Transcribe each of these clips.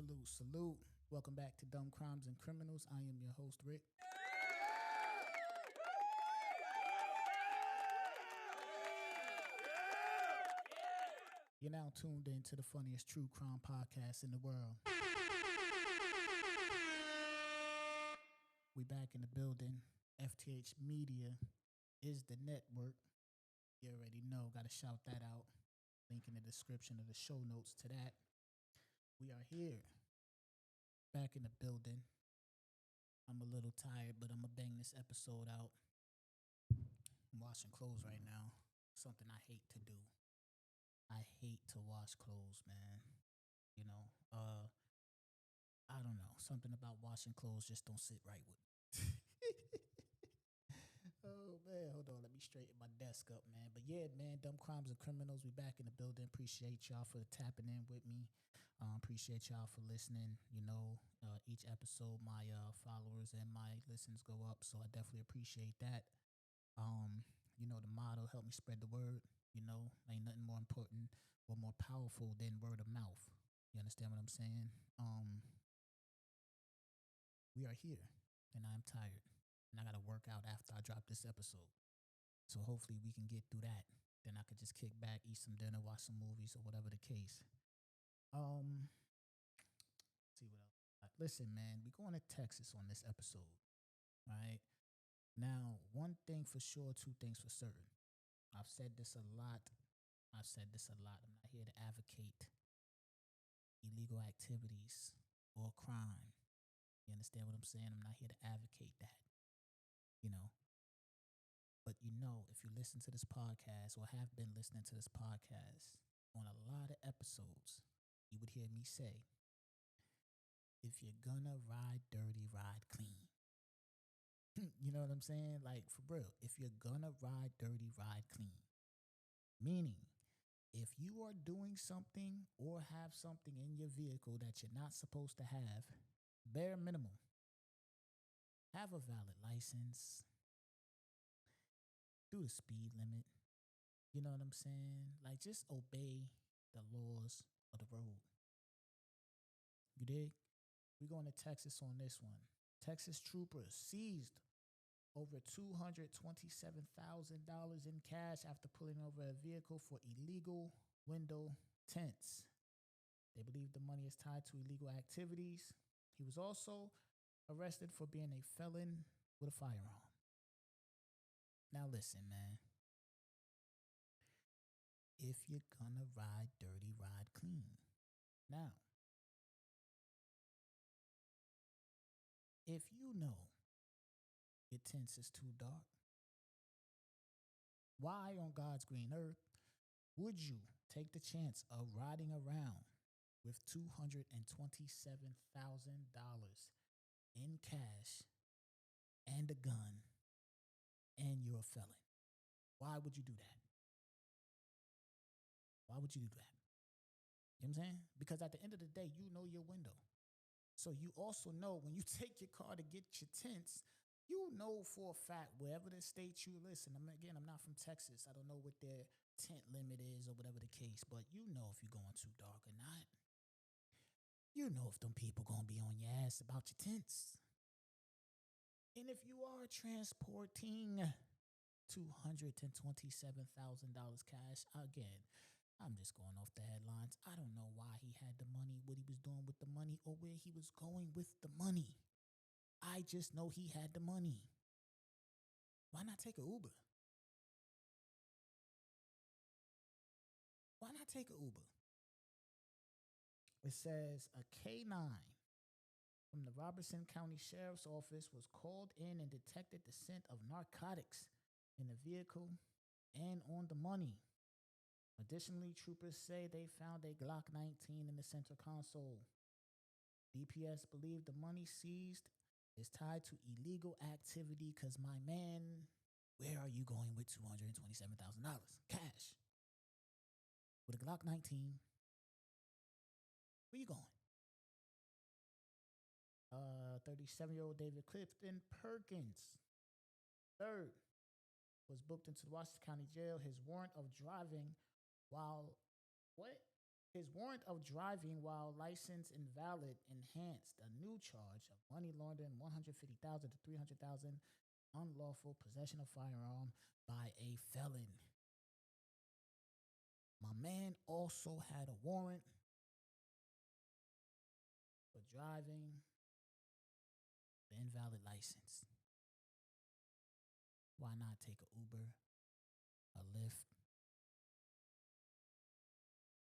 Salute, salute. Welcome back to Dumb Crimes and Criminals. I am your host, Rick. You're now tuned in to the funniest true crime podcast in the world. We back in the building. FTHMedia is the network. You already know. Got to shout that out. Link in the description of the show notes to that. We are here. Back in the building. I'm a little tired, but I'm going to bang this episode out. I'm washing clothes right now. Something I hate to do. I hate to wash clothes, man. You know, I don't know. Something about washing clothes just don't sit right with me. Oh, man. Hold on. Let me straighten my desk up, man. But yeah, man, Dumb Crimes and Criminals, we back in the building. Appreciate y'all for tapping in with me. Appreciate y'all for listening. You know, each episode, my followers and my listens go up. So I definitely appreciate that. You know, the motto, help me spread the word. You know, ain't nothing more important or more powerful than word of mouth. You understand what I'm saying? We are here, and I'm tired, and I got to work out after I drop this episode. So hopefully we can get through that. Then I could just kick back, eat some dinner, watch some movies, or whatever the case. See what else. Listen, man, we going to Texas on this episode, right? Now, one thing for sure, two things for certain. I've said this a lot. I'm not here to advocate illegal activities or crime. You understand what I'm saying? I'm not here to advocate that, you know. But you know, if you listen to this podcast or have been listening to this podcast on a lot of episodes, you would hear me say, if you're gonna ride dirty, ride clean. You know what I'm saying? Like, for real, if you're gonna ride dirty, ride clean. Meaning, if you are doing something or have something in your vehicle that you're not supposed to have, bare minimum, have a valid license, do the speed limit. You know what I'm saying? Like, just obey the laws of the road. You dig? We're going to Texas on this one. Texas troopers seized over $227,000 in cash after pulling over a vehicle for illegal window tints. They believe the money is tied to illegal activities. He was also arrested for being a felon with a firearm. Now listen, man. If you're gonna ride dirty, ride clean. Now, if you know your tints is too dark, why on God's green earth would you take the chance of riding around with $227,000 in cash and a gun and you're a felon? Why would you do that? Why would you do that? You know what I'm saying? Because at the end of the day, you know your window. So you also know when you take your car to get your tints, you know for a fact, wherever the state you listen, I'm not from Texas. I don't know what their tint limit is or whatever the case, but you know if you're going too dark or not. You know if them people going to be on your ass about your tints. And if you are transporting $227,000 cash, again, I'm just going off the headlines. I don't know why he had the money, what he was doing with the money, or where he was going with the money. I just know he had the money. Why not take an Uber? Why not take an Uber? It says a K9 from the Robertson County Sheriff's Office was called in and detected the scent of narcotics in the vehicle and on the money. Additionally, troopers say they found a Glock 19 in the center console. DPS believe the money seized is tied to illegal activity because, my man, where are you going with $227,000 cash? With a Glock 19, where you going? 37-year-old David Clifton Perkins, third, was booked into the Washington County Jail. His warrant of driving while, what? His warrant of driving while license invalid enhanced a new charge of money laundering, 150,000 to 300,000, unlawful possession of firearm by a felon. My man also had a warrant for driving the invalid license. Why not take a Uber, a Lyft?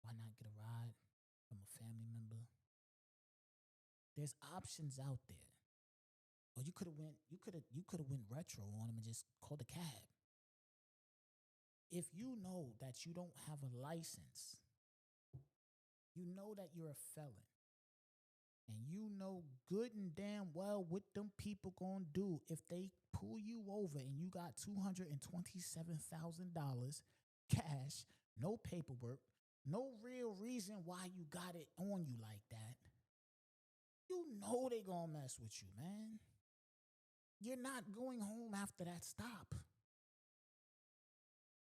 Why not get a ride from a family member? There's options out there. Or you could have went retro on him and just called a cab. If you know that you don't have a license, you know that you're a felon, and you know good and damn well what them people gonna do if they pull you over and you got $227,000 cash, no paperwork, no real reason why you got it on you like that. You know they gonna mess with you, man. You're not going home after that stop.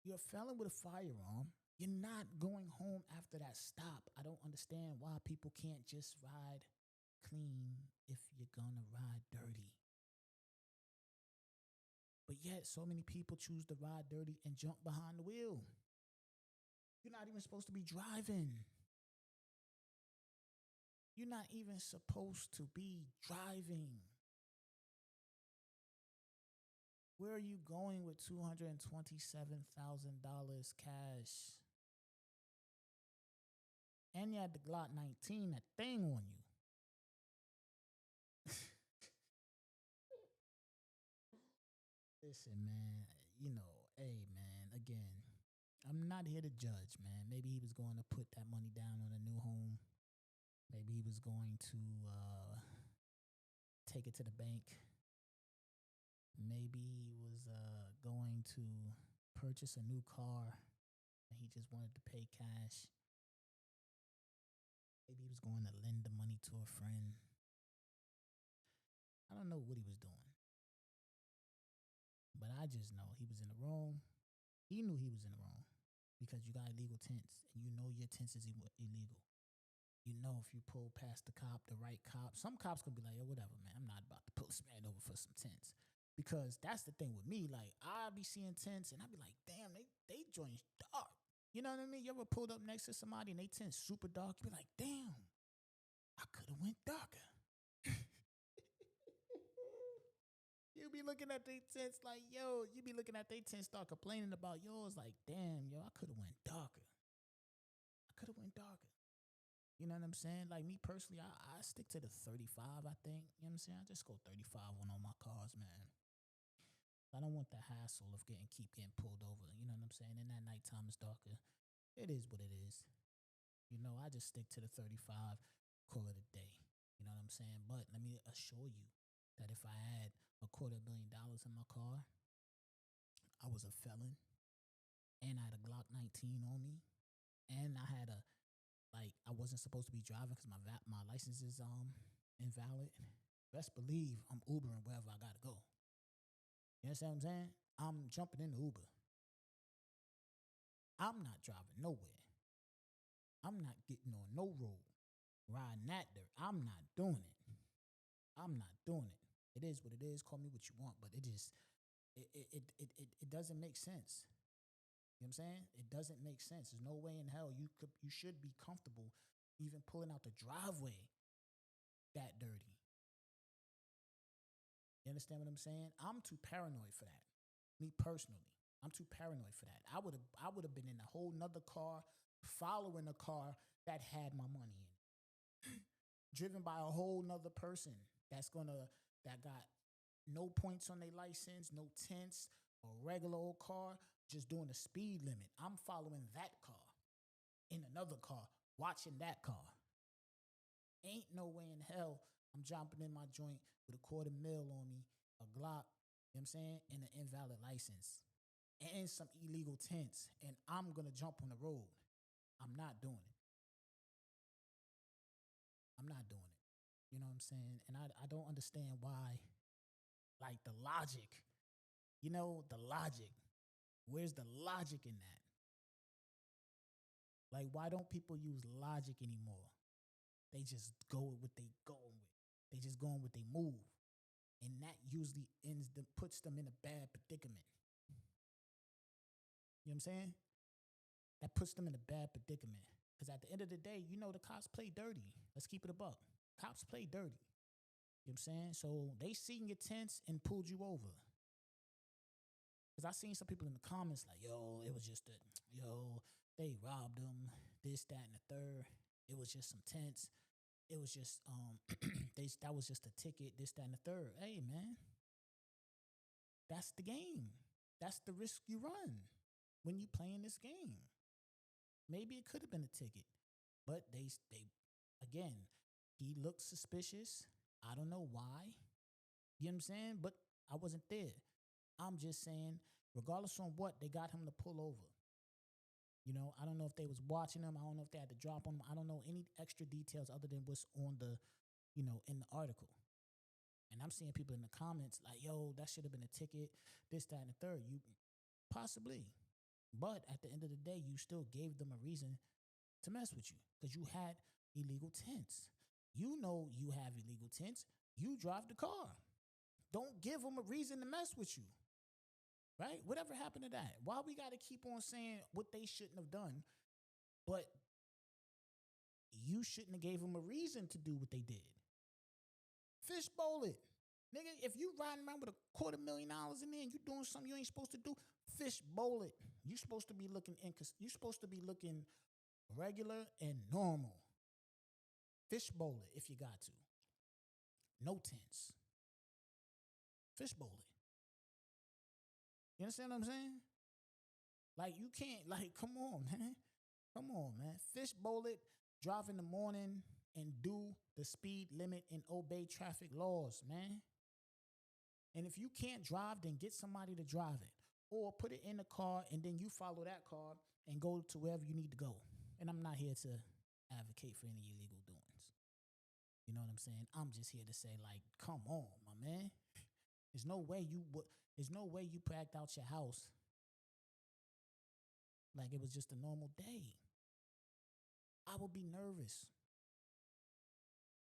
You're a felon with a firearm. You're not going home after that stop. I don't understand why people can't just ride clean if you're gonna ride dirty. But yet, so many people choose to ride dirty and jump behind the wheel. You're not even supposed to be driving. You're not even supposed to be driving. Where are you going with $227,000 cash? And you had the Glock 19, that thing on you. Listen, man, hey, man, again, I'm not here to judge, man. Maybe he was going to put that money down on a new home. Maybe he was going to take it to the bank. Maybe he was going to purchase a new car and he just wanted to pay cash. Maybe he was going to lend the money to a friend. I don't know what he was doing. But I just know he was in the wrong. He knew he was in the wrong because you got illegal tents and you know your tents is illegal. You know if you pull past the cop, the right cop, some cops gonna be like, yo, whatever, man. I'm not about to pull this man over for some tents. Because that's the thing with me. Like, I be seeing tents and I be like, damn, they joints dark. You know what I mean? You ever pulled up next to somebody and they tent super dark? You be like, damn, I could have went darker. You be looking at their tents like, yo, you be looking at their tents, start complaining about yours like, damn, yo, I could have went darker. I could have went darker. You know what I'm saying? Like me personally, I stick to the 35, I think. You know what I'm saying? I just go 35 on all my cars, man. I don't want the hassle of keep getting pulled over. You know what I'm saying? And that nighttime is darker. It is what it is. You know, I just stick to the 35, call it a day. You know what I'm saying? But let me assure you that if I had $250,000 in my car, I was a felon, and I had a Glock 19 on me, and I wasn't supposed to be driving because my license is invalid. Best believe I'm Ubering wherever I gotta go. You understand what I'm saying? I'm jumping in the Uber. I'm not driving nowhere. I'm not getting on no road, riding that dirt. I'm not doing it. I'm not doing it. It is what it is. Call me what you want, but it doesn't make sense. You know what I'm saying? It doesn't make sense. There's no way in hell you should be comfortable even pulling out the driveway that dirty. You understand what I'm saying? I'm too paranoid for that. Me personally, I'm too paranoid for that. I would have been in a whole nother car, following a car that had my money in it, driven by a whole nother person that got no points on their license, no tents, a regular old car, just doing the speed limit. I'm following that car in another car, watching that car. Ain't no way in hell I'm jumping in my joint with $250,000 on me, a Glock, you know what I'm saying, and an invalid license, and some illegal tents, and I'm going to jump on the road. I'm not doing it. I'm not doing it. You know what I'm saying? And I don't understand why, like the logic, the logic. Where's the logic in that? Like, why don't people use logic anymore? They just go with what they going with. They just going with they move. And that usually puts them in a bad predicament. You know what I'm saying? That puts them in a bad predicament. Because at the end of the day, the cops play dirty. Let's keep it a buck. Cops play dirty. You know what I'm saying? So they seen your tents and pulled you over. Because I seen some people in the comments like, yo, it was just they robbed them, this, that, and the third. It was just some tents. It was just that was just a ticket, this, that, and the third. Hey man, that's the game. That's the risk you run when you playing this game. Maybe it could have been a ticket, but they again, he looked suspicious. I don't know why. You know what I'm saying? But I wasn't there. I'm just saying, regardless on what, they got him to pull over. I don't know if they was watching him. I don't know if they had to drop him. I don't know any extra details other than what's on the, in the article. And I'm seeing people in the comments like, yo, that should have been a ticket, this, that, and the third. You possibly. But at the end of the day, you still gave them a reason to mess with you because you had illegal tents. You know you have illegal tents. You drive the car. Don't give them a reason to mess with you. Right? Whatever happened to that? Why we got to keep on saying what they shouldn't have done, but you shouldn't have gave them a reason to do what they did? Fishbowl it. Nigga, if you riding around with $250,000 in there and you doing something you ain't supposed to do, fishbowl it. You supposed to be looking regular and normal. Fishbowl it if you got to. No tense. Fishbowl it. You understand what I'm saying? Like, you can't, come on, man. Come on, man. Fishbowl it, drive in the morning, and do the speed limit and obey traffic laws, man. And if you can't drive, then get somebody to drive it. Or put it in the car, and then you follow that car and go to wherever you need to go. And I'm not here to advocate for any illegal doings. You know what I'm saying? I'm just here to say, come on, my man. There's no way you packed out your house like it was just a normal day. I would be nervous.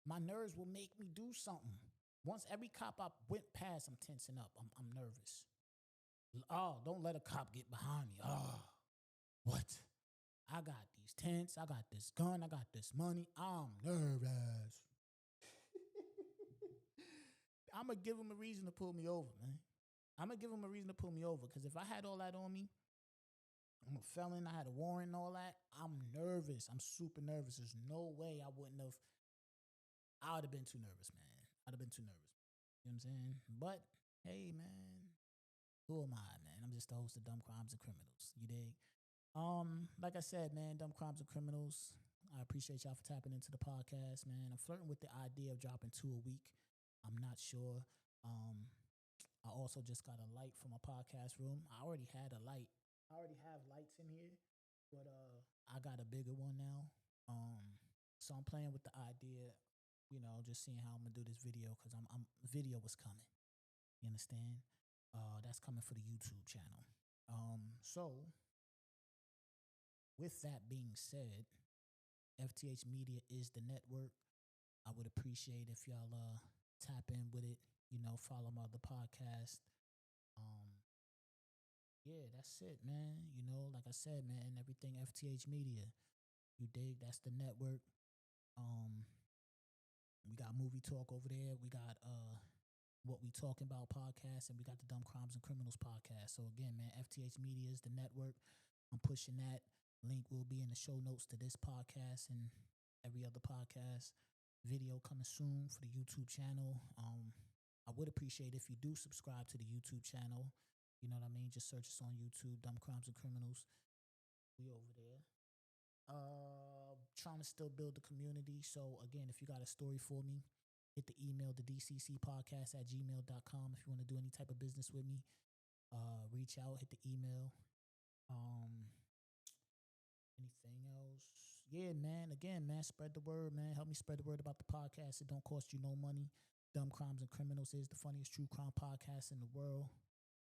My nerves will make me do something. Once every cop I went past, I'm tensing up. I'm nervous. Oh, don't let a cop get behind me. Oh, what? I got these tents. I got this gun. I got this money. I'm nervous. I'm going to give him a reason to pull me over, man. I'm going to give him a reason to pull me over because if I had all that on me, I'm a felon, I had a warrant and all that, I'm nervous. I'm super nervous. There's no way I would have been too nervous, man. I'd have been too nervous. You know what I'm saying? But, hey, man, who am I, man? I'm just the host of Dumb Crimes and Criminals. You dig? Like I said, man, Dumb Crimes and Criminals, I appreciate y'all for tapping into the podcast, man. I'm flirting with the idea of dropping 2 a week. I'm not sure. I also just got a light for my podcast room. I already had a light. I already have lights in here, but I got a bigger one now. So I'm playing with the idea, just seeing how I'm gonna do this video because video was coming. You understand? That's coming for the YouTube channel. So with that being said, FTHMedia is the network. I would appreciate if y'all tap in with it. Follow my other podcast. Yeah, that's it, man. Like I said, man, everything FTHMedia. You dig? That's the network. We got Movie Talk over there. We got What We Talking About podcast, and we got the Dumb Crimes and Criminals podcast. So again, man, FTHMedia is the network. I'm pushing that. Link will be in the show notes to this podcast and every other podcast. Video coming soon for the YouTube channel. I would appreciate if you do subscribe to the YouTube channel. You know what I mean? Just search us on YouTube, Dumb Crimes and Criminals. We over there. Trying to still build the community. So again, if you got a story for me, hit the email, the dccpodcast@gmail.com. If you want to do any type of business with me, reach out, hit the email. Anything else? Yeah, man. Again, man, spread the word, man. Help me spread the word about the podcast. It don't cost you no money. Dumb Crimes and Criminals is the funniest true crime podcast in the world.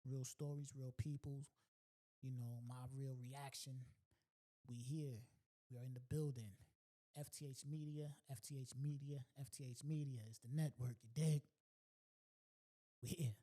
Real stories, real people. My real reaction. We here. We are in the building. FTHMedia, FTHMedia is the network, you dig? We here.